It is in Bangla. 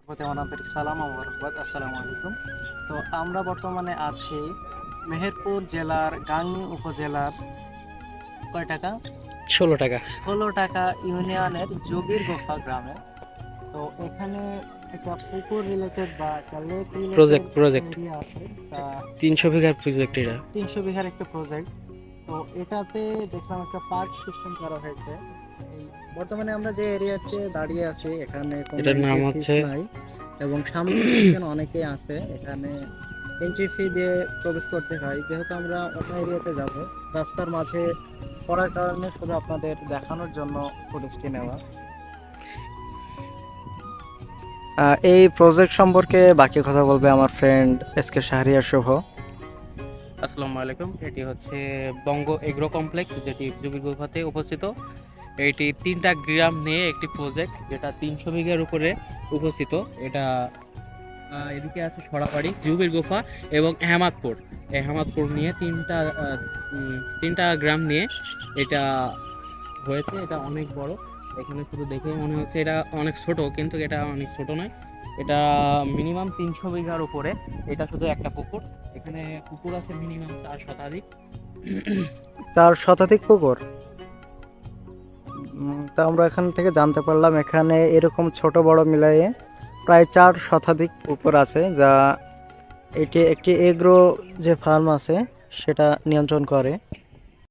প্রতি আমার আন্তরিক সালাম ও মোবারকবাদ। আসসালামু আলাইকুম। তো আমরা বর্তমানে আছি মেহেরপুর জেলার গাংনী উপজেলার কয় টাকা 16 টাকা। 16 টাকা ইউনিয়নের যোগীর গোফা গ্রামে। তো এখানে একটা পুকুর রিলেটেড বা একটা লেক রিলেটেড প্রজেক্ট এরিয়া আছে, তা 300 বিঘার প্রজেক্ট এটা। 300 বিঘার একটা প্রজেক্ট। তো এটাতে দেখলাম একটা পার্ক সিস্টেম করা হয়েছে। এই বর্তমানে আমরা যে এরিয়াতে দাঁড়িয়ে আছি এখানে কোনো এটার নাম এন্ট্রি ফিস হচ্ছে নাই, এবং সামনে থেকে এখানে অনেকেই আছে। এখানে এন্ট্রি ফি দিয়ে প্রবেশ করতে হয়। যেহেতু আমরা অন্য এরিয়াতে যাব, রাস্তার মাঝে পড়ার কারণে শুধু আপনাদের দেখানোর জন্য ফুটেজটি নেওয়া। এই প্রজেক্ট সম্পর্কে বাকি কথা বলবে আমার ফ্রেন্ড এসকে শাহরিয়ার শুভ। আসসালামু আলাইকুম। এটি হচ্ছে বঙ্গ এগ্রো কমপ্লেক্স, যেটি যোগীর গুফাতে অবস্থিত। এটি 3টা গ্রাম নিয়ে একটি প্রজেক্ট, যেটা 300 বিঘার উপরে উপস্থিত। এটা এদিকে আছে সরাবাড়ি, যোগীর গুফা এবং আহমাদপুর। এই আহমাদপুর নিয়ে তিনটা গ্রাম নিয়ে এটা হয়েছে। এটা অনেক বড়। এখানে শুধু দেখে মনে হচ্ছে এটা অনেক ছোট, কিন্তু এটা অনেক ছোট নয়। এটা মিনিমাম 300 বিঘার উপরে। এটা শুধু একটা পুকুর। এখানে পুকুর আছে মিনিমাম 4 শতাধিক। 4 শতাধিক পুকুর। তা আমরা এখান থেকে জানতে পারলাম এখানে এরকম ছোট বড় মিলাইয়ে প্রায় 4 শতাধিক পুকুর আছে, যা এটি একটি এগ্রো যে ফার্ম আছে সেটা নিয়ন্ত্রণ করে।